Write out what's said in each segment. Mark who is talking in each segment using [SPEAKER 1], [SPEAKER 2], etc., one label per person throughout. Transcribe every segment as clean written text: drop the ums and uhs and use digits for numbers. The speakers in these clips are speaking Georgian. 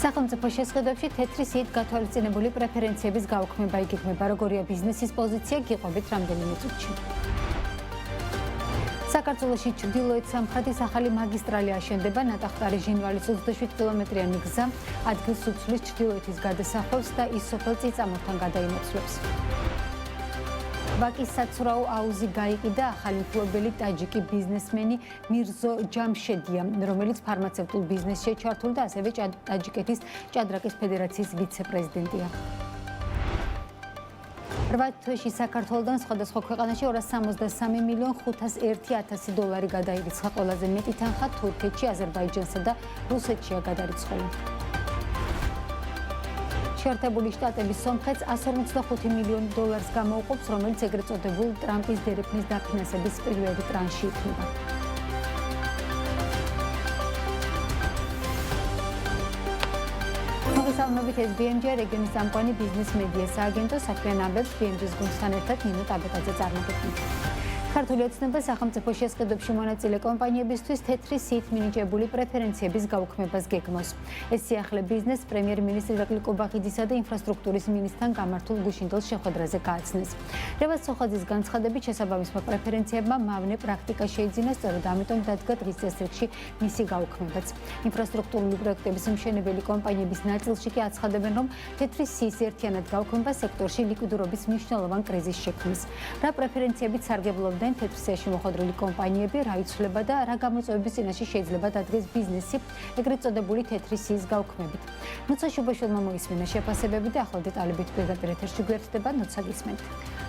[SPEAKER 1] სახელმწიფო შესყიდვებში თეთრი სიით გათვალისწინებული პრეფერენციების გაუქმება იგეგმება, როგორია ბიზნესის პოზიცია, გიყვებით რამდენიმე წუთში. საქართველოში ჩრდილოეთ სამხრეთის ახალი მაგისტრალი აშენდება, ნატახტარი ჟინვალის 27 კილომეტრიანი გზა ადგილს უცვლის ჩრდილოეთის გადასახვევს და ის სოფელ წიწამურთან გადაინაცვლებს. ვაკის საცურაო აუზი გაიყიდა ახალი მფლობელი ტაჯიკი ბიზნესმენი მირზო ჯამშედია, რომელიც ფარმაცევტულ ბიზნესში ჩართული და ასევე ტაჯიკეთის ჭადრაკის ფედერაციის ვიცე-პრეზიდენტია. 8 თვეში საქართველოდან სხვადასხვა ქვეყანაში 263.501.000 დოლარი გადაირიცხა, ყველაზე მეტი თანხა თურქეთში, აზერბაიჯანსა და რუსეთშია გადარიცხული. შეერთებული შტატების სომხეთს 145 მილიონი დოლარს გამოუყოფს, რომელიც ეგრეთ წოდებულ ტრამპის დერეფნის დაფინანსების პირველი ტრანში იქნება. მოგესალმებით, ეს BMG რეგიონის წამყვანი ბიზნეს მედია სააგენტო, საქმიანობებს BMG-ს გუნდთან ერთად ნინო ტაბეტაძე წარმოგიდგენთ. ქართული ოცნება სახელმწიფო შესყიდვებში მონაწილე კომპანიებისთვის თეთრი სიით მინიჭებული პრეფერენციების გაუქმებას გეგმავს. ეს სიახლე ბიზნეს პრემიერ-მინისტრი ირაკლი კობახიძისა და ინფრასტრუქტურის მინისტრთან გამართულ გუშინდელ შეხვედრაზე გააცნეს. რევაზ სოხაძის განცხადებით, შესაბამისმა პრეფერენციებმა მავნე პრაქტიკა შეიძინა, სწორედ ამიტომ დადგა ტრის წესრიგში მისი გაუქმებაც. ინფრასტრუქტურული პროექტების მშენებელი კომპანიების ნაწილში კი აცხადებენ, რომ თეთრი სიის ერთიანად გაუქმება სექტორში ლიკვიდურობის მნიშვნელოვან კრიზისს შექმნის. რა პრეფერენციებით სარგებლობდნენ თეთრ სიაში მოხვედრილი კომპანიები, რა იცვლება და რა გამოწვევების წინაშე შეიძლება დადგეს ბიზნესი ეგრეთ წოდებული თეთრი სიის გაუქმებით. ნუცა შუბაშვილმა მოისმინა შეფასებები და ახლა დეტალებით პირდაპირ ეთერში გვერდება. ნუცა, გისმენთ.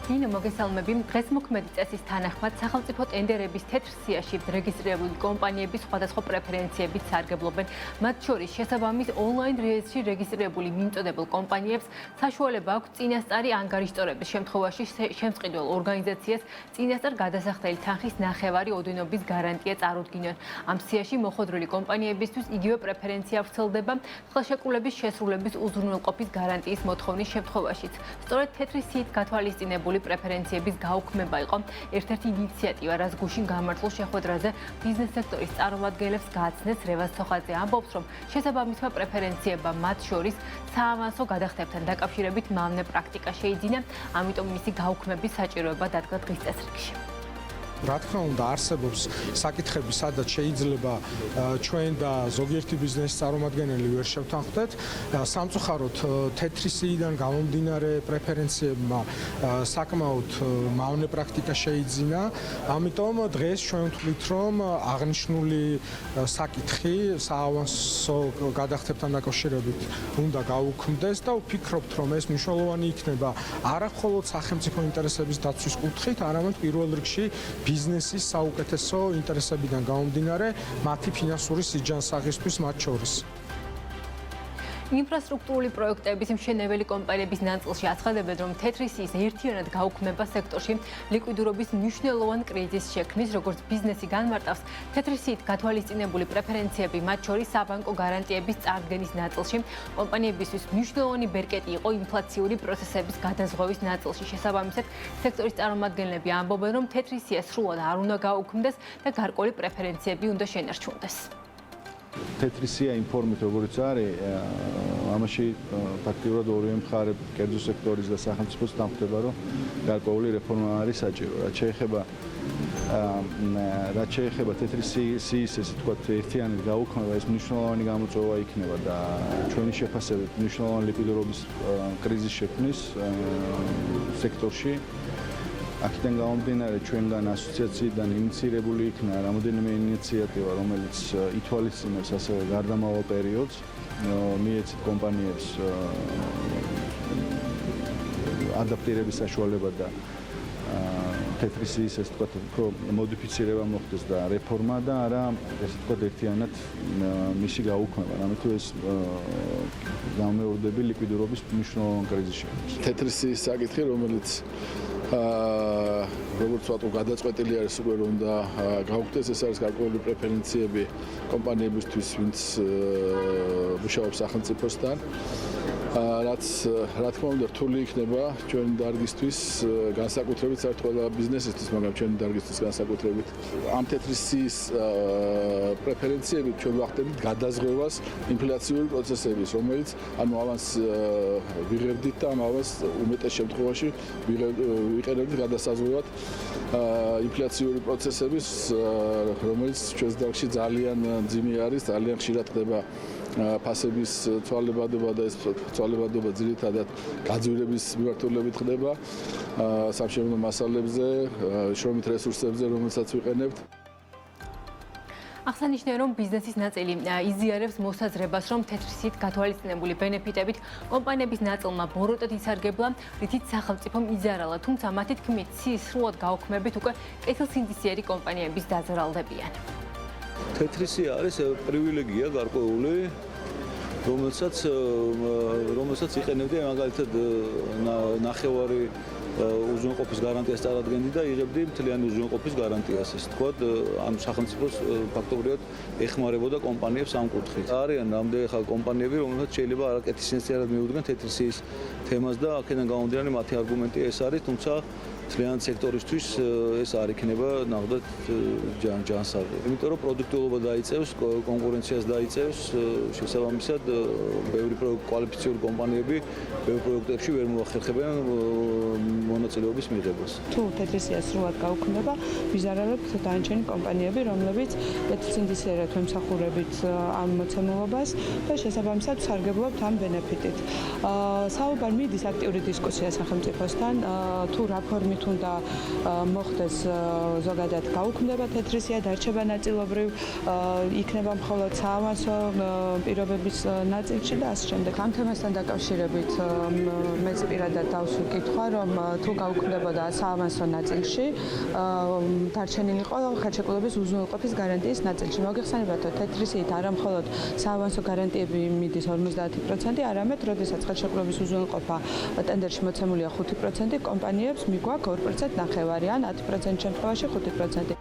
[SPEAKER 2] ნინო, მოგესალმები. დღეს მოქმედი წესის თანახმად სახელმწიფო ტენდერების თეთრ სიაში რეგისტრირებული კომპანიების სხვადასხვა პრეფერენციებით სარგებლობენ. მათ შორის შესაბამის ონლაინ რეესტრში რეგისტრირებული მიმწოდებელ კომპანიებს საშუალება აქვს წინასწარი ანგარიშწორების შემთხვევაში შემწყიდველ ორგანიზაციას წინასწარ გადასახდელი თანხის ნახევარი ოდენობის გარანტია წარუდგინონ. ამ სიაში მოხვედრილი კომპანიებისთვის იგივე პრეფერენცია ვრცელდება ხელშეკრულების შესრულების უზრუნველყოფის გარანტიის მოთხოვნის შემთხვევაშიც. სწორედ თეთრი სიით გათვალისწინებული პრეფერენციების გაუქმება იყო ერთ-ერთი ინიციატივა, რაც გუშინ გამართულ შეხვედრაზე ბიზნეს სექტორის წარმომადგენლებს გააცნეს. რევაზ სოხაძე ამბობს, რომ შესაბამისმა პრეფერენციებმა მათ შორის საავანსო გადახდებთან დაკავშირებით მავნე პრაქტიკა შეიძინა, ამიტომ მისი გაუქმების საჭიროება დადგა დღის წესრიგში.
[SPEAKER 3] რა თქმა უნდა, არსებობს საკითხები, სადაც შეიძლება ჩვენ და ზოგიერთი ბიზნესის წარმომადგენელი ვერ შევთანხმდეთ. სამწუხაროდ თეთრი სიიდან გამომდინარე პრეფერენციებმა საკმაოდ მავნე პრაქტიკა შეიძინა. ამიტომ დღეს ჩვენ ვთვლით, რომ აღნიშნული საკითხი საავანსო გადახდებთან დაკავშირებით უნდა გაუქმდეს და ვფიქრობთ, რომ ეს მნიშვნელოვანი იქნება არა მხოლოდ სახელმწიფო ინტერესების დაცვის კუთხით, არამედ პირველ რიგში ბიზნესის საუკეთესო ინტერესებიდან გამომდინარე მათი ფინანსური სიჯანსაღისთვის მათ შორის.
[SPEAKER 2] ინფრასტრუქტურული პროექტების მშენებელი კომპანიების ნაწილში აცხადებენ, რომ თეთრი სიის ერთიანად გაუქმება სექტორში ლიკვიდურობის მნიშვნელოვან კრიზისს შექმნის, როგორც ბიზნესი განმარტავს. თეთრი სიით გათვალისწინებული პრეფერენციები, მათ შორის საბანკო გარანტიების წარდგენის ნაწილში, კომპანიებისთვის მნიშვნელოვანი ბერკეტი იყო ინფლაციური პროცესების გადაზღვევის ნაწილში. შესაბამისად, სექტორის წარმომადგენლები ამბობენ, რომ თეთრი სია სრულად არ უნდა გაუქმდეს და გარკვეული პრეფერენციები უნდა შენარჩუნდეს.
[SPEAKER 4] თეთრი სია ინფორმით როგორც არის, ამაში ფაქტიურად ორივე მხარე, კერძო სექტორის და სახელმწიფოს დამხვდება, რომ გარკვეული რეფორმა არის საჭირო. რაც შეეხება თეთრი სიის, ესე ვთქვათ, ერთიანად გაუქმება, ეს მნიშვნელოვანი გამოწვევა იქნება და ჩვენი შეფასებით მნიშვნელოვანი ლიკვიდურობის კრიზისს შექმნის სექტორში. აქედან გამომდინარე, ჩვენგან ასოციაციიდან ინიციირებული იქნა რამოდენიმე ინიციატივა, რომელიც ითვალისწინებს ასევე გარდამავალ პერიოდს, მიეცით კომპანიებს ადაპტირების საშუალება და თეთრი სიის, ესე ვთქვათ, უფრო მოდიფიცირება მოხდეს და რეფორმა და არა, ესე ვთქვათ, ერთიანად მისი გაუქმება. ამიტომ ეს გამეორდები ლიკვიდურობის მნიშვნელოვან კრიზისში.
[SPEAKER 5] თეთრი სიის საკითხი, რომელიც როგორც ვთქვათ, გადაწყვეტილი არის უკვე, რომ და გაუქმდეს, ეს არის გარკვეული პრეფერენციები კომპანიებისთვის, ვინც მუშაობს სახელმწიფოსთან. რაც რა თქმა უნდა რთული იქნება ჩვენი დარგისთვის, განსაკუთრებით საერთოდ ყველა ბიზნესისთვის, მაგრამ ჩვენი დარგისთვის განსაკუთრებით. ამ თეთრი სიის პრეფერენციებით ჩვენ ვახდენთ გადაზღვევას ინფლაციური პროცესების, რომელიც ანუ ავანს ვიღებდით და ამ ავანს უმეტეს შემთხვევაში ვიყენებდით გადასაზღვევად ინფლაციური პროცესების, რომელიც ჩვენს დარგში ძალიან მძიმე არის, ძალიან ხშირად ხდება ფასების ცვალებადობა და ეს ცვალებადობა ძირითადად გაძვირების მიმართულებით ხდება სამშენებლო მასალებზე, შრომით რესურსებზე, რომელსაც ვიყენებთ.
[SPEAKER 2] აღსანიშნავია, რომ ბიზნესის ნაწილი იზიარებს მოსაზრებას, რომ თეთრი სიით გათვალისწინებული ბენეფიტებით კომპანიების ნაწილმა ბოროტად ისარგებლა, რითიც სახელმწიფომ იზარალა, თუმცა მათი თქმით, სიის სრულად გაუქმებით უკვე კეთილსინდისიერი კომპანიების დაზრალდებიან.
[SPEAKER 6] თეთრი სია არის პრივილეგია გარკვეული, რომელსაც იყენებდი მაგალითად ნახევარი უზრუნველყოფის გარანტიას წარადგენდი და იღებდი მთლიანი უზრუნველყოფის გარანტიას. ეს თქვათ, ამ სახელმწიფოს ფაქტობრივად ეხმარებოდა კომპანიებს ამ კუთხით. არიან რამდენი ხალხი კომპანიები, რომელსაც შეიძლება არაკეთილსინდისიერად მიუდგნენ თეთრი სიის თემას და აქედან გამომდინარე მათი არგუმენტი ეს არის, თუმცა მთლიანი სექტორისთვის ეს არ იქნება ნახდათ ჯანსაღი. იმიტომ რომ პროდუქტიულობა დაიწევს, კონკურენციას დაიწევს, შესაბამისად ბევრი კვალიფიციური კომპანიები ბევრ პროექტებში ვერ მოახერხებენ მონაწილეობის მიღებას.
[SPEAKER 7] თუ თეთრი სია სრულად გაუქმება, ვიზარალებთ დანარჩენი კომპანიები, რომლებიც კეთილსინდისიერად ემსახურებით ამ მოცემულობას და შესაბამისად სარგებლობთ ამ ბენეფიტით. საუბარი მიდის აქტიური დისკუსია სახელმწიფოსთან, თუ რა ფორმით უნდა მოხდეს ზოგადად გაუქმდება თეთრი სია, დარჩება ნაწილობრივ, იქნება მხოლოდ საავანსო პირობების ნაწილში და ასე შემდეგ. ამ თემასთან დაკავშირებით მეც პირადად დავსვი კითხვა, რომ თუ გაუქმდებოდა საავანსო ნაწილში, დარჩენილიყო ხელშეკრულების უზრუნველყოფის გარანტიის ნაწილში. მოგეხსენებათ, რომ თეთრი სიით არა მხოლოდ საავანსო გარანტიები მიდის 50%, არამედ როდესაც ხელშეკრულების უზრუნველყოფა ტენდერში მოცემულია 5%, კომპანიებს მიგვაქვს 2% ნახევარი ან 10% შემთხვევაში 5%.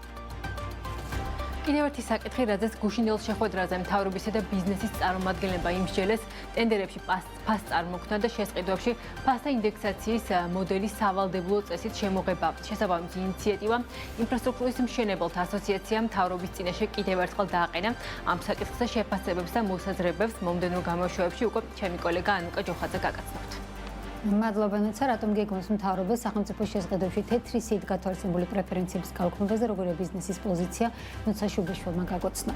[SPEAKER 2] კიდევ ერთი საკითხი, რაზეც გუშინდელ შეხვედრაზე მთავრობისა და ბიზნესის წარმომადგენლებმა იმსჯელეს, ტენდერებში ფას წარმოქმნა და შესყიდვებში ფასთა ინდექსაციის მოდელის სავალდებულო წესით შემოღება. შესაბამისი ინიციატივა ინფრასტრუქტურის მშენებელთა ასოციაციამ მთავრობის წინაშე კიდევ ერთხელ დააყენა. ამ საკითხზე შეფასებებს და მოსაზრებებს მომდევნო გამოშვებებში უკვე ჩემი კოლეგა ანუკა ჯოხაძე გაგაცნობთ.
[SPEAKER 1] მადლობა ნუცა, რატომ გეგმავს მთავრობა სახელმწიფოს შესყიდვებში თეთრი სიით გათვალისწინებული პრეფერენციების გაუქმებაზე, როგორია ბიზნესის პოზიცია, ნუცა შუბიშვილმა გაგოცნა.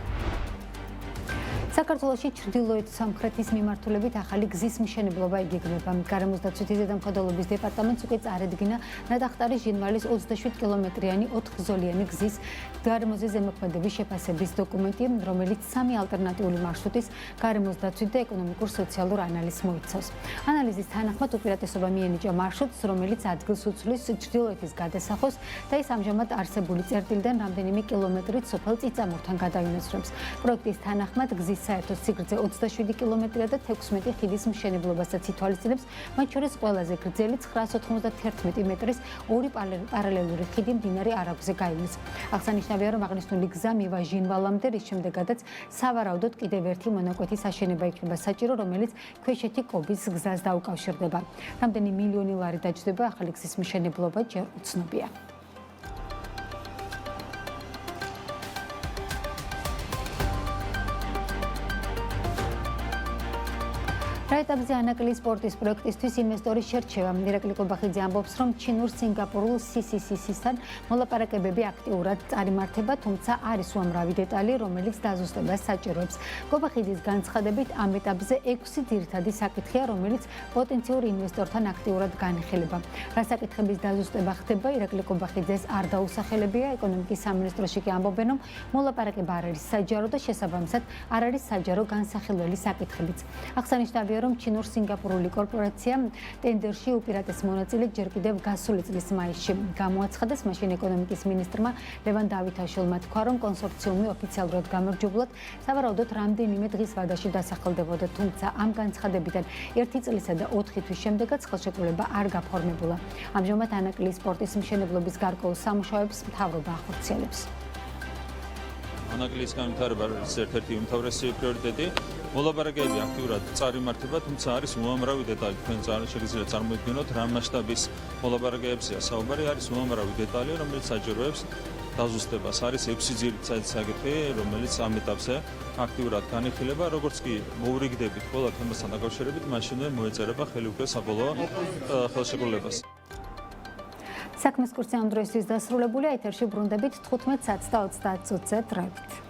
[SPEAKER 1] საქართველოში ჩრდილოეთ სამხრეთის მიმართულებით ახალი გზის მშენებლობა იგეგმება. გარემოს დაცვითი ზედამხედველობის დეპარტამენტს უკვე წარედგინა ნატახტარის ჟინვალის 27 კილომეტრიანი 4-გზოლიანი გზის გარემოზე ზემოქმედების შეფასების დოკუმენტი, რომელიც 3 ალტერნატიული მარშრუტის გარემოს დაცვით და ეკონომიკურ-სოციალურ ანალიზს მოიცავს. ანალიზის თანახმად უპირატესობა მიენიჭა მარშრუტს, რომელიც ადგილს უცვლის ჩრდილოეთის გადასახოს და ის ამჟამად არსებული წერტილიდან რამდენიმე კილომეტრით სოფელ წიწამურთან გადაინაცვლებს. პროექტის თანახმად გზის საერთო სიგრძე 27 კილომეტრია და 16 ხიდის მშენებლობასაც ითვალისწინებს, მათ შორის ყველაზე გრძელი 991 მეტრის ორი პარალელური ხიდი მდინარე არაგვზე გაივლის. აღსანიშნავია, რომ აღნიშნული გზა მივა ჟინვალამდე, რის შემდეგაც სავარაუდოდ კიდევ ერთი მონაკვეთის აშენება იქნება საჭირო, რომელიც ქვეშეთი-კობის გზას დაუკავშირდება. რამდენი მილიონი ლარი დაჯდება ახალი გზის მშენებლობა ჯერ უცნობია. რა ეტაპზე ანაკლი სპორტის პროექტისთვის ინვესტორის შერჩევა. ირაკლი კობახიძე ამბობს, რომ ჩინურ-სინგაპურულ CCCC-სთან მოლაპარაკებები აქტიურად წარიმართება, თუმცა არის უამრავი დეტალი, რომელიც დაზუსტებას საჭიროებს. კობახიძის განცხადებით, ამ ეტაპზე 6 ძირითადი საკითხია, რომელიც პოტენციურ ინვესტორთან აქტიურად განიხილება. რა საკითხების დაზუსტება ხდება, ირაკლი კობახიძეს არ დაუსახელებია, ეკონომიკის სამინისტროში კი ამბობენ, რომ მოლაპარაკება არ არის საჯარო და შესაბამისად არ არის საჯარო განსახილველი საკითხებიც. აღსანიშნავია, რომ ჩინურ-სინგაპურული კორპორაცია ტენდერში უპირატეს მონაწილედ ჯერ კიდევ გასული წლის მაისში გამოაცხადეს. მაშინ ეკონომიკის მინისტრმა ლევან დავითაშვილმა თქვა, რომ კონსორციუმი ოფიციალურად გამარჯვებულად სავარაუდოდ რამდენიმე დღის ვადაში დასახელდებოდა, თუმცა ამ განცხადებიდან 1 წლისა და 4 თვის შემდეგაც ხელშეკრულება არ გაფორმებულა. ამჟამად ანაკლის სპორტის მშენებლობის გარკვეულ სამუშაოებს მთავრობა ახორციელებს.
[SPEAKER 8] ანაკლის განვითარება არის ერთ-ერთი უმთავრესი პრიორიტეტი. მოლაპარაკებები აქტიურად წარიმართება, თუმცა არის უამრავი დეტალი. თქვენ შეგიძლიათ წარმოიდგინოთ, რა მასშტაბის მოლაპარაკებებია საუბარი, არის უამრავი დეტალი, რომელიც საჭიროებს დაზუსტებას. არის 6 ძირითადი საკითხი, რომელიც ამ ეტაპზე აქტიურად განიხილება, როგორც კი მოვრიგდებით ყველა თემასთან დაკავშირებით, მაშინვე მოეწერება ხელი უკვე საბოლოო ხელშეკრულებას.
[SPEAKER 1] საქმის კურსი ამ დროისთვის დასრულებულია, ეთერში ბრუნდებით 15 საათს და 30 წუთზე დროებით.